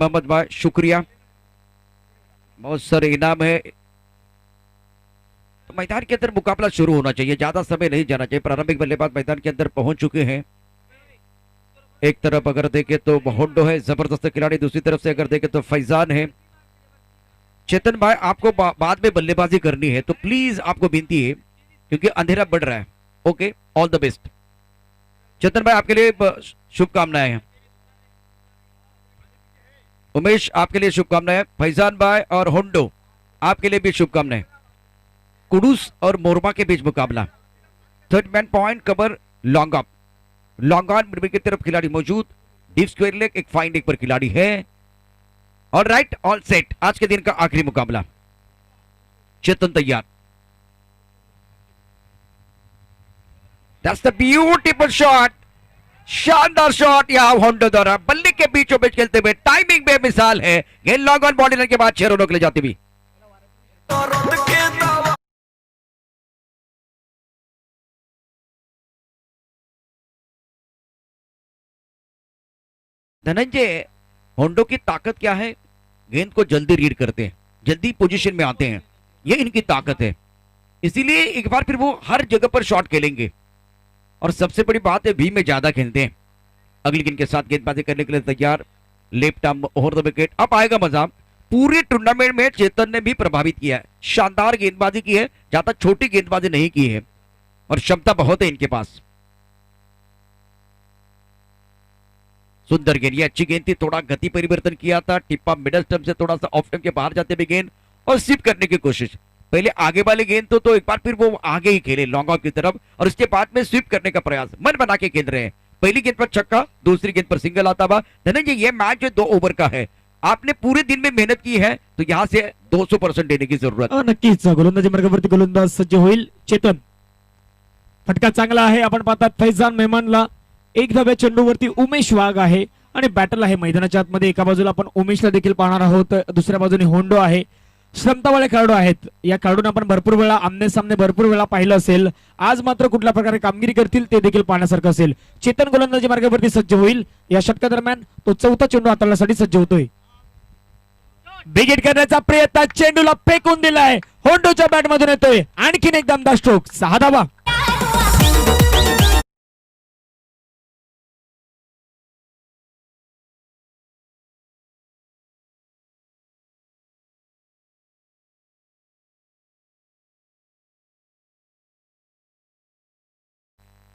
मोहम्मद भाई शुक्रिया, बहुत सारे इनाम है। तो मैदान के अंदर मुकाबला शुरू होना चाहिए, ज्यादा समय नहीं जाना चाहिए। प्रारंभिक बल्लेबाज मैदान के अंदर पहुंच चुके हैं। एक तरफ अगर देखें तो होंडो है, जबरदस्त खिलाड़ी। दूसरी तरफ से अगर देखें तो फैजान है। चेतन भाई आपको बाद में बल्लेबाजी करनी है तो प्लीज आपको विनती है, क्योंकि अंधेरा बढ़ रहा है। Okay, all the best. Chetan भाई आपके लिए शुभकामनाएं हैं। उमेश आपके लिए शुभकामनाएं। फैजान भाई और होंडो आपके लिए भी शुभकामनाएं। कुडूस और मोरबा के बीच मुकाबला। Third man point cover long up, long on की तरफ खिलाड़ी मौजूद। डीप स्क्वायर लेग एक फाइन लेग पर खिलाड़ी है। All right, all set. आज के दिन का आखिरी मुकाबला। चेतन तैयार। दैट्स द ब्यूटीफुल शॉट, शानदार शॉट। यहां होंडो द्वारा बल्ले के बीचों बीच खेलते हुए टाइमिंग बेमिसाल है। गेंद लॉन्ग ऑन बॉडी के बाद 6 रनों के लिए जाती हुई। धनंजय, होंडो की ताकत क्या है? गेंद को जल्दी रीड करते हैं, जल्दी पोजीशन में आते हैं, ये इनकी ताकत है। इसीलिए एक बार फिर वो हर जगह पर शॉट खेलेंगे। और सबसे बड़ी बात है, भी में ज्यादा खेलते हैं। अगली गेंद के साथ गेंदबाजी करने के लिए तैयार। Left arm over the wicket. अब आएगा मजा। पूरे टूर्नामेंट में चेतन ने भी प्रभावित किया है, शानदार गेंदबाजी की है, ज्यादा छोटी गेंदबाजी नहीं की है, और क्षमता बहुत है इनके पास। सुंदर गेंद, ये अच्छी गेंद थी। थोड़ा गति परिवर्तन किया था, टिप्पा मिडल स्टंप से थोड़ा सा ऑफ स्टंप के बाहर जाते हुए गेंद और स्वीप करने की कोशिश। पहले आगे वाली गेंद तो एक बार फिर वो आगे ही खेले लॉन्ग ऑफ की तरफ, और इसके बाद में स्वीप करने का प्रयास मन बना के खेल रहे हैं। पहली गेंद पर छक्का, दूसरी गेंद पर सिंगल आता हुआ। धनंजय, ये मैच जो 2 ओव्हर का है, आपने पूरे दिन में मेहनत की है, तो यहाँ से 200% देने की जरूरत। नक्कीच गोलंदाजी मार्गावरती गोलंदाज सज्ज होईल चेतन। फटका चांगला आहे। आपण पाहतात फैजान मेहमानला एक धाव्या चेंडूवरती उमेश वाघ आहे आणि बॅटल आहे मैदानाच्या आतमध्ये। एका बाजूला आपण उमेशला देखील पाहणार आहोत, दुसऱ्या बाजूने होंडो आहे। क्षमतावाले खेळाडू आहेत। या खेळाडूंना आपण भरपूर वेळा आमने सामने भरपूर वेळा पाहिलं असेल। आज मात्र कुठल्या प्रकारे कामगिरी करतील ते देखील पाहण्यासारखं असेल। चेतन गोलंदाजी मार्गावरती सज्ज होईल। या षटकादरम्यान तो चौथा चेंडू हाताळण्यासाठी सज्ज होतोय। बिगेट करण्याचा प्रयत्न, चेंडूला फेकून दिलाय, होंडोच्या बॅट मधून येतोय आणखीन एक दमदार स्ट्रोक, 6 धावा।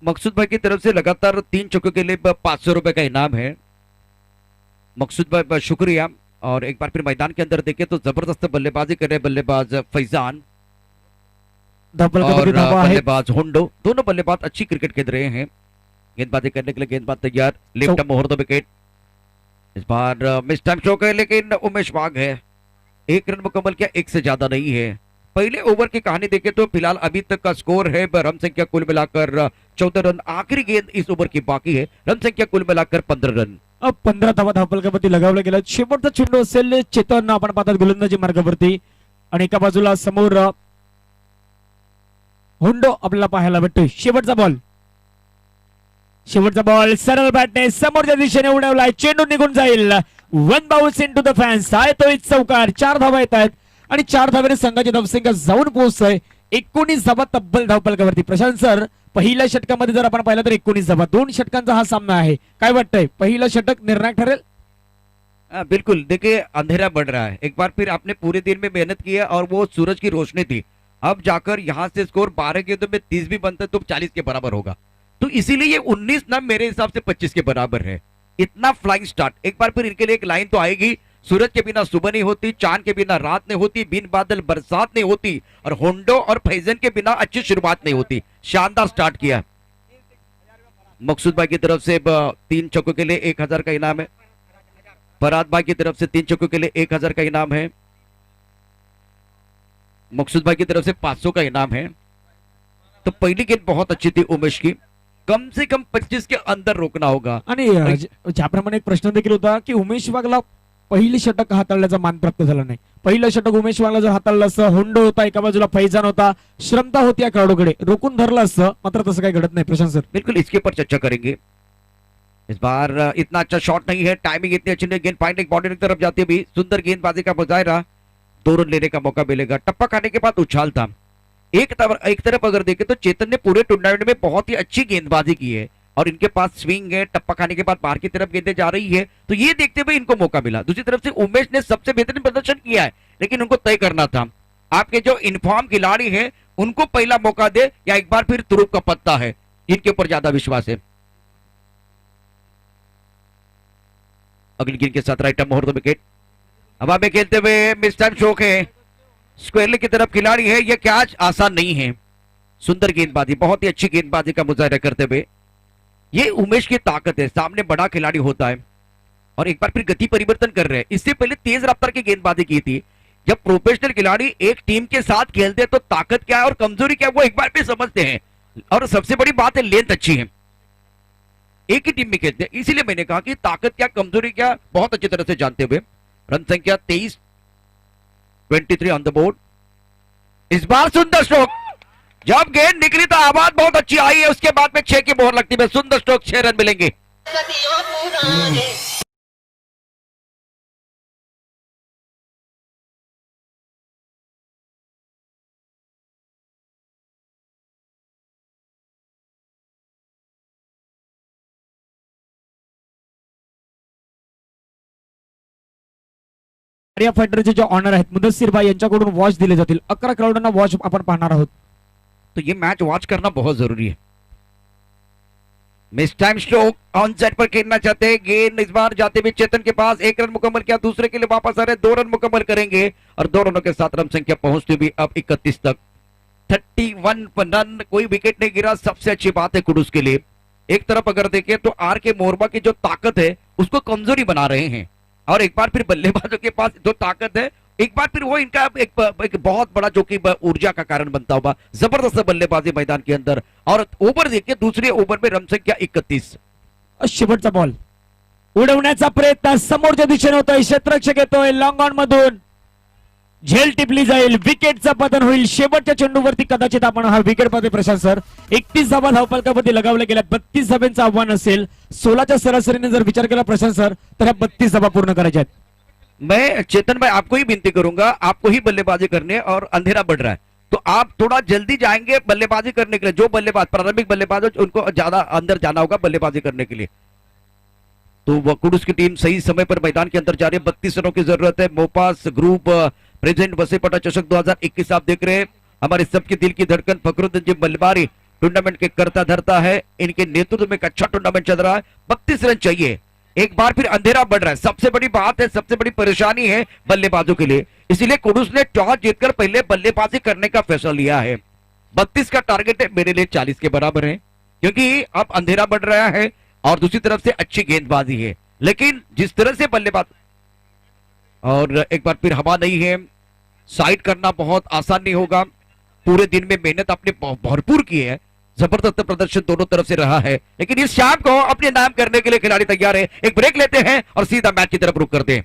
मकसूद भाई की तरफ से लगातार 3 चौकों के लिए 500 रुपए का इनाम है। मकसूद भाई शुक्रिया। और एक बार फिर मैदान के अंदर देखें तो जबरदस्त बल्लेबाजी कर रहे बल्लेबाज फैजान और बल्लेबाज होंडो। दोनों बल्लेबाज अच्छी क्रिकेट खेल रहे हैं। गेंदबाजी करने के लिए गेंदबाज तैयार। Left arm over the wicket. इस बार मिस टाइम शो है, लेकिन उमेश वाघ है। 1 रन मुकम्मल किया, 1 से ज्यादा नहीं है। पहले ओवर की कहानी देखें तो फिलहाल अभी तक का स्कोर है रन संख्या कुल मिलाकर 14 रन। आखिरी गेंद इस ओवर की बाकी है, रन संख्या कुल मिलाकर 15 रन। अब 15 धावा धावफलकावरती लगावला गेला। शेवटचा चेंडू असेल चेतन आपण पाहतात गोलंदाजी मार्गावरती, आणि एका बाजूला समोर होंडो आपल्याला पाहायला भेटतोय। शेवटचा बॉल सरळ बॅटने समोरच्या दिशेने उडवलाय, चेंडू निघून जाईल। 1 बाउन्स इनटू द फॅन्स। आहे तो एक चौकार। 4 धावा येत आहेत आणि 4 धावेने संघाची धावसंख्या जाऊन पोहोचतोय 19 धावा तब्बल धावफलकावरती। प्रशांत सर, पहिल्या षटकामध्ये जर आपण पाहिलं तर 19 धावा, 2 षटकांचा हा सामना आहे। काय वाटतंय, पहिलं षटक निर्णायक ठरेल? बिल्कुल। देखिए, अंधेरा बढ़ रहा है। एक बार फिर आपने पूरे दिन में मेहनत की है और वो सूरज की रोशनी थी। अब जाकर यहाँ से स्कोर 12 गेंदों में 30 भी बनता है तो 40 के बराबर होगा। तो इसीलिए ये 19 ना मेरे हिसाब से 25 के बराबर है। इतना फ्लाइंग स्टार्ट। एक बार फिर इनके लिए एक लाइन तो आएगी, सूरज के बिना सुबह नहीं होती, चांद के बिना रात नहीं होती, बिन बादल बरसात नहीं होती, और होंडो और फैजन के बिना अच्छी शुरुआत नहीं होती। शानदार स्टार्ट किया। मकसूद भाई की तरफ से 3 चौकों के लिए 1000 का इनाम है। फराद भाई की तरफ से 3 चौकों के लिए 1000 का इनाम है। मकसूद भाई की तरफ से 500 का इनाम है। तो पहली गेंद बहुत अच्छी थी उमेश की, कम से कम 25 के अंदर रोकना होगा। आणि ज्याप्रमाणे एक प्रश्न देखील होता की उमेश वाघला पहिली षटक हाताळण्याचा मान प्राप्त झाला नाही। पहिलं षटक उमेश वाघला जर हाताळलं असतं, होंडो होता, एका बाजूला फैजान होता, श्रमता होती या खेळाडूकडे, रोखून धरलं असतं, मात्र तसं काही घडत नाही। प्रशांत सर, बिल्कुल इसके ऊपर चर्चा करेंगे। इस बार इतना अच्छा शॉट नहीं है, टाइमिंग इतनी अच्छी नहीं, गेंद फाइनल बाउंड्री की तरफ जाती है भी, सुंदर गेंदबाजी का मुजाहरा, 2 रन लेने का मौका मिलेगा। टप्पा खाने के बाद उछाल था। एक तरफ अगर देखें तो चेतन ने पूरे टूर्नामेंट में बहुत ही अच्छी गेंदबाजी की है और इनके पास स्विंग है, टप्पा खाने के बाद बाहर की तरफ गेंदें जा रही है, तो ये देखते हुए इनको मौका मिला। दूसरी तरफ से उमेश ने सबसे बेहतरीन प्रदर्शन किया है, लेकिन उनको तय करना था। आपके जो इन्फॉर्म खिलाड़ी हैं उनको पहला मौका दे या एक बार फिर तुरुप का पत्ता है, इनके ऊपर ज्यादा विश्वास है। अगली गेंद के साथ राइट आर्म मुहूर्त विकेट। हवा में खेलते हुए मिस टाइम शोक है, स्क्वेरली की तरफ खिलाड़ी है, यह कैच आसान नहीं है। सुंदर गेंदबाजी, बहुत ही अच्छी गेंदबाजी का मुजाहरा करते हुए, ये उमेश की ताकत है, सामने बड़ा खिलाड़ी होता है और एक बार फिर गति परिवर्तन कर रहे हैं। इससे पहले तेज रफ्तार की गेंदबाजी की थी। जब प्रोफेशनल खिलाड़ी एक टीम के साथ खेलते हैं तो ताकत क्या है और कमजोरी क्या है वो एक बार फिर समझते हैं, और सबसे बड़ी बात है लेंथ अच्छी है, एक ही टीम में खेलते हैं, इसीलिए मैंने कहा कि ताकत क्या कमजोरी क्या बहुत अच्छी तरह से जानते हुए। रन संख्या 23, 23 ऑन द बोर्ड। इस बार सुंदर स्ट्रोक, जब गेंद निकली तो आवाज बहुत अच्छी आई है, उसके बाद में 6 की मोहर लगती है। सुंदर स्ट्रोक, 6 रन मिलेंगे। या फायटरचे जे ऑनर आहेत मुदस्सीर भाई यांच्याकडून वॉच दिले जातील. 11 खेळाडूंना वॉच आपण पाहणार आहोत. तो ये मैच वॉच करना बहुत जरूरी है। Miss time stroke, on side पर खेलना चाहते हैं, गेंद इस बार जाते हुए चेतन के पास, 1 रन मुकम्मल किया, दूसरे के लिए वापस आ रहे, 2 रन मुकम्मल करेंगे और 2 रनों के साथ रन संख्या पहुंचती हुई अब 31 तक, 31 रन, कोई विकेट नहीं गिरा, सबसे अच्छी बात है कुडूस के लिए। एक तरफ अगर देखें तो आर के मोरबा की जो ताकत है उसको कमजोरी बना रहे हैं, और एक बार फिर बल्लेबाजों के पास जो ताकत है एक बार फिर वो इनका एक बहुत बड़ा जो कि ऊर्जा का कारण बनता होगा। जबरदस्त बल्लेबाजी मैदान के अंदर, और ओवर देखिए दूसरे ओवर में रन संख्या 31। शेवटचा बॉल उडवण्याचा प्रयत्न समोरच्या दिशेने होतोय. क्षेत्ररक्षक येतोय लॉंग ऑन मधून, झेल टिपली जाईल, विकेटचं पतन होईल. शेवटच्या चेंडूवरती कदाचित आपण हा विकेट पाहतोय प्रशांत सर. 31 धावा धावफलकामध्ये लगावल्या गेल्या. 32 धाब्यांचं आव्हान असेल. 16च्या सरासरीने जर विचार केला प्रशांत सर तर ह्या 32 धावा पूर्ण करायच्या आहेत. मैं चेतन भाई आपको ही विनती करूंगा, आपको ही बल्लेबाजी करने, और अंधेरा बढ़ रहा है तो आप थोड़ा जल्दी जाएंगे बल्लेबाजी करने के लिए। जो बल्लेबाज प्रारंभिक बल्लेबाज हो उनको ज्यादा अंदर जाना होगा बल्लेबाजी करने के लिए। तो वकुडुस की टीम सही समय पर मैदान के अंदर जा रही है, 32 रनों की जरूरत है। मोपास ग्रुप प्रेजेंट वसीपटा चषक 2021 आप देख रहे हैं, हमारे सबके दिल की धड़कन फखरुद्दीन जी मलबारी टूर्नामेंट के करता धरता है, इनके नेतृत्व में एक अच्छा टूर्नामेंट चल रहा है। 32 रन चाहिए, एक बार फिर अंधेरा बढ़ रहा है, सबसे बड़ी बात है, सबसे बड़ी परेशानी है बल्लेबाजों के लिए, इसलिए कुडूस ने टॉस जीतकर पहले बल्लेबाजी करने का फैसला लिया है। 32 का टारगेट है, मेरे लिए 40 के बराबर है, क्योंकि अब अंधेरा बढ़ रहा है और दूसरी तरफ से अच्छी गेंदबाजी है, लेकिन जिस तरह से बल्लेबाज, और एक बार फिर हवा नहीं है, साइड करना बहुत आसान नहीं होगा। पूरे दिन में मेहनत आपने भरपूर की है, जबरदस्त प्रदर्शन दोनों तरफ से रहा है, लेकिन इस शाम को अपने नाम करने के लिए खिलाड़ी तैयार है। एक ब्रेक लेते हैं और सीधा मैच की तरफ रुख करते हैं।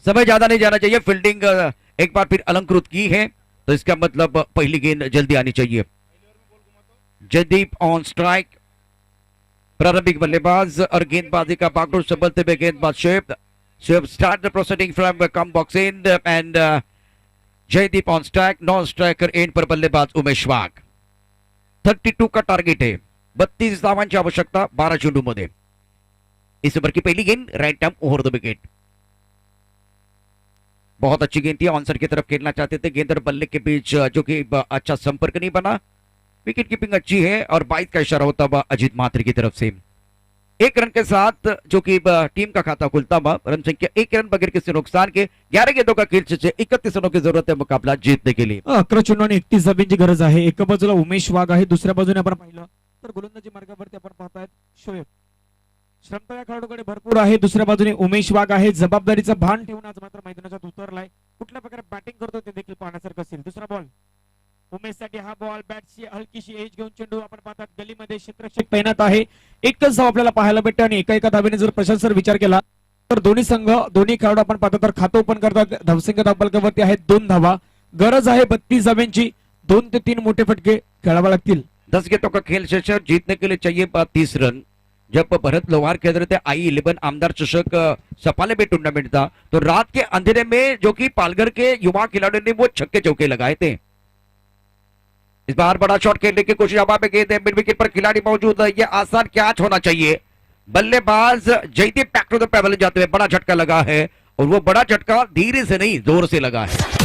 समय ज्यादा नहीं जाना चाहिए। फील्डिंग एक बार फिर अलंकृत की है, तो इसका मतलब पहली गेंद जल्दी आनी चाहिए। जयदीप ऑन स्ट्राइक, प्रारंभिक बल्लेबाज और गेंदबाजी का बागडोर संभलते हुए गेंदबाज Shoaib start the proceeding from come box in end Jaideep on strike, non striker end पर बल्लेबाज उमेश वाघ। 32 का टार्गेट है, 32 धावांची आवश्यकता 12 चेंडूमध्ये। इस ओवर की पहली गेंद right arm over the wicket. बहुत अच्छी गेंद थी, ऑनसर की तरफ खेलना चाहते थे, गेंद और बल्ले के बीच जो कि अच्छा संपर्क नहीं बना। विकेट कीपिंग अच्छी है और 22 का इशारा होता हुआ अजीत माथुर की तरफ से। एक रन के साथ जो कि टीम का खाता खुलता हुआ, रन संख्या 1 रन बगैर किसी नुकसान के 11 गेंदों का खेल से 31 रनों की जरूरत है मुकाबला जीतने के लिए। 11 चेंडू आणि 31 धाब्यांची गरज आहे। एका बाजूला उमेश वाघ आहे, दुसऱ्या बाजूने आपण पाहिलं तर गोलंदाजी मार्गावरती आपण पाहतायत शोएब। क्षमता या खेळाडूकडे भरपूर आहे, दुसऱ्या बाजूने उमेश वाघ आहे। जबाबदारीचं भान ठेवून आज मात्र मैदानात उतरलाय, कुठल्या प्रकारे बॅटिंग करतो ते देखील पाहण्यासारखं असेल। दुसरा बॉल उमेशसाठी, हा बॉल बॅटची हलकीशी एज घेऊन चेंडू आपण पाहतात गलीमध्ये क्षेत्ररक्षक तैनात आहे। एकच धाव आपल्याला पाहायला भेटते आणि एका धावेने जर प्रशांत सर विचार केला तर दोन्ही संघ, दोन्ही खेळाडू आपण पाहतो तर खातं ओपन करतात। धावसंख्या धावफलकावरती आहेत 2 धावा, गरज आहे 32 धाव्यांची। 2 ते 3 मोठे फटके खेळावे लागतील। 10 गेंदों का खेल शेषर, जीतने के लिए चाहिए 30 रन। जब भरत लोहार खेल रहे थे I-11 आमदार चषक सपाले में टूर्नामेंट था, तो रात के अंधेरे में जो कि पालघर के युवा खिलाड़ियों ने वो छक्के चौके लगाए थे। इस बार बड़ा शॉट खेलने की कोशिश, हवा में गेंद है, मिड विकेट पर खिलाड़ी मौजूद है, ये आसान कैच होना चाहिए। बल्लेबाज जयदीप बैक टू द पेवल जाते हुए बड़ा झटका लगा है, और वो बड़ा झटका धीरे से नहीं जोर से लगा है।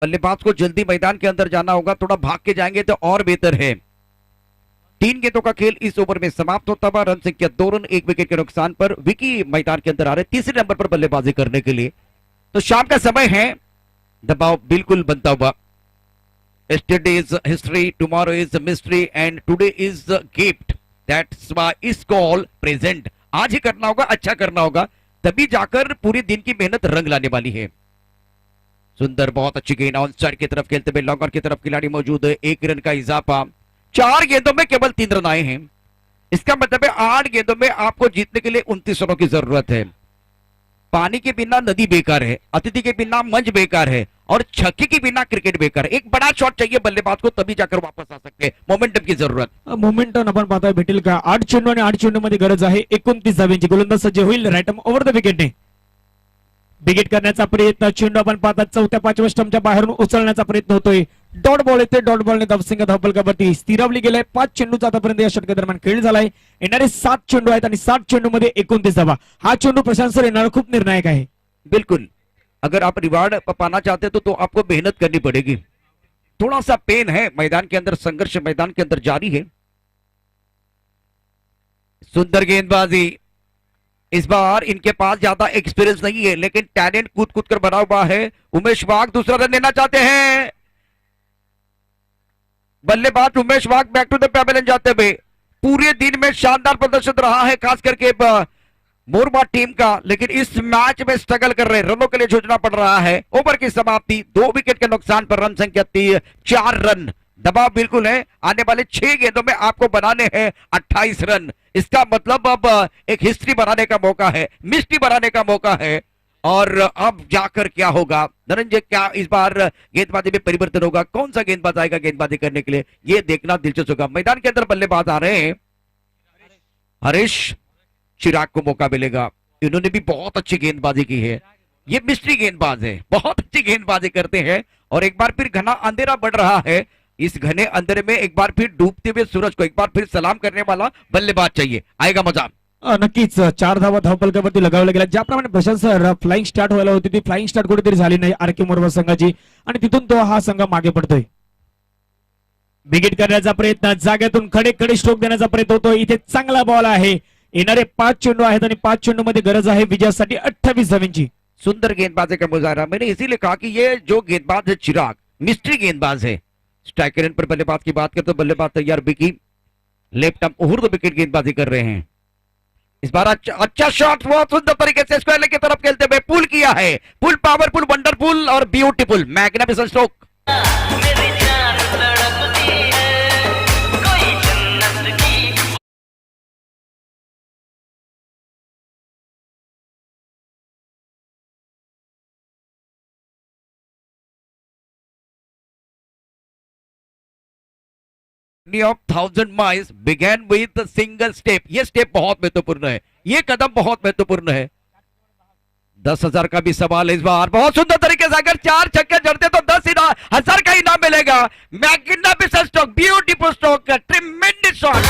बल्लेबाज को जल्दी मैदान के अंदर जाना होगा, थोड़ा भाग के जाएंगे तो और बेहतर है। 3 गेंदों का खेल इस ओवर में समाप्त होता हुआ, रन संख्या 2 रन 1 विकेट के नुकसान पर। विकी मैदान के अंदर आ रहे तीसरे नंबर पर बल्लेबाजी करने के लिए। तो शाम का समय है, दबाव बिल्कुल बनता हुआ। Yesterday is history, tomorrow is mystery and today is the gift. That's why is called present. आज ही करना होगा, अच्छा करना होगा, तभी जाकर पूरे दिन की मेहनत रंग लाने वाली है। सुंदर, बहुत अच्छी गेंद, ऑन साइड की तरफ खेलते हुए लॉन्गर की तरफ खिलाड़ी मौजूद है। 1 रन का इजाफा, 4 गेंदों में केवल 3 रन आए हैं। इसका मतलब है 8 गेंदों में आपको जीतने के लिए 29 रनों की जरूरत है। पानी के बिना नदी बेकार है, अतिथि के बिना मंच बेकार है, और छक्के के बिना क्रिकेट बेकार है। एक बड़ा शॉट चाहिए बल्लेबाज को, तभी जाकर वापस आ सकते हैं। मोमेंटम की जरूरत, मोमेंटम आपण पाहताय भेटेल का? 8 चेंडू आणि 8 चेंडू मध्ये गरज आहे 29 धाव्यांची। गोलंदाज सज्ज होईल, राईट आर्म ओव्हर द विकेटने विकेट करण्याचा प्रयत्न। चेंडू आपण पाहतात 4-5व्या स्टंपच्या बाहेरून उचलण्याचा प्रयत्न होतोय। डॉट बॉल येते, डॉट बॉलने धावसंख्या धावफलकावरती स्थिरावली गेलाय। 5 चेंडूचा आतापर्यंत या षटका दरम्यान खेळ झालाय। येणारे 7 चेंडू आहेत आणि 7 चेंडू मध्ये 29 धावा। हा चेंडू प्रशांत सर येणार खूप निर्णायक आहे। बिल्कुल, अगर आप रिवार्ड पाना चाहते तो आपको मेहनत करनी पड़ेगी। थोड़ा सा पेन है, मैदान के अंदर संघर्ष मैदान के अंदर जारी है। सुंदर गेंदबाजी, इस बार इनके पास ज्यादा एक्सपीरियंस नहीं है, लेकिन टैलेंट कूद कूद कर भरा हुआ है। उमेश वाघ दूसरा रन लेना चाहते हैं। बल्लेबाज उमेश वाघ बैक टू द पेवेलियन जाते हुए पूरे दिन में शानदार प्रदर्शन रहा है, खास करके मोरबा टीम का, लेकिन इस मैच में स्ट्रगल कर रहे, रनों के लिए जूझना पड़ रहा है। ओवर की समाप्ति 2 विकेट के नुकसान पर, रन संख्या 4 रन। दबाव बिल्कुल है, आने वाले 6 गेंदों में आपको बनाने हैं 28 रन। इसका मतलब अब एक हिस्ट्री बनाने का मौका है, मिस्ट्री बनाने का मौका है। और अब जाकर क्या होगा धनंजय, क्या इस बार गेंदबाजी में परिवर्तन होगा? कौन सा गेंदबाज आएगा गेंदबाजी करने के लिए, ये देखना दिलचस्प होगा। मैदान के अंदर बल्लेबाज आ रहे हैं, हरीश चिराग को मौका मिलेगा। इन्होंने भी बहुत अच्छी गेंदबाजी की है, ये मिस्ट्री गेंदबाज है, बहुत अच्छी गेंदबाजी करते हैं। और एक बार फिर घना अंधेरा बढ़ रहा है, इस घने अंधेरे में एक बार फिर डूबते हुए सूरज को एक बार फिर सलाम करने वाला बल्लेबाज चाहिए, आएगा मजा। नक्कीच 4 धावा धावफलकावरती लगावल्या गेल्या। ज्याप्रमाणे प्रशांत सर फ्लाइंग स्टार्ट व्हायला होती, ती फ्लाइंग स्टार्ट कुठेतरी झाली नाही आरके मोरबा संघाची, आणि तिथून तो हा संघ मागे पडतोय। विकेट करण्याचा प्रयत्न, जाग्यातून खडे खडे स्ट्रोक देण्याचा प्रयत्न होतोय। इथे चांगला बॉल आहे, येणारे 5 चेंडू आहेत आणि 5 चेंडू मध्ये गरज आहे विजयासाठी 28 धावांची। सुंदर गेंदबाजी का मुजाहरा, मैंने इसीलिए कहा कि ये जो गेंदबाज है चिराग मिस्ट्री गेंदबाज है। स्ट्राइकर एंड पर बल्लेबाज की बात करते तो बल्लेबाज तैयार, Vicky left arm over the wicket गेंदबाजी कर रहे हैं। इस बार अच्छा शॉट, बहुत सुंदर तरीके से स्क्वायर लेग की तरफ खेलते हुए पुल किया है। पुल पावरफुल, वंडरफुल और ब्यूटीफुल, मैग्निफिसेंट स्ट्रोक। मेरी जान तड़पती है कोई जन्नत की journey of 1,000 miles began with a single step. ये स्टेप बहुत महत्वपूर्ण है, ये कदम बहुत महत्वपूर्ण है। 10,000 का भी सवाल है इस बार। बहुत सुंदर तरीके से अगर 4 छक्के जड़ते तो 10,000 का इनाम मिलेगा। Magnificent stroke, beautiful stroke, tremendous shot.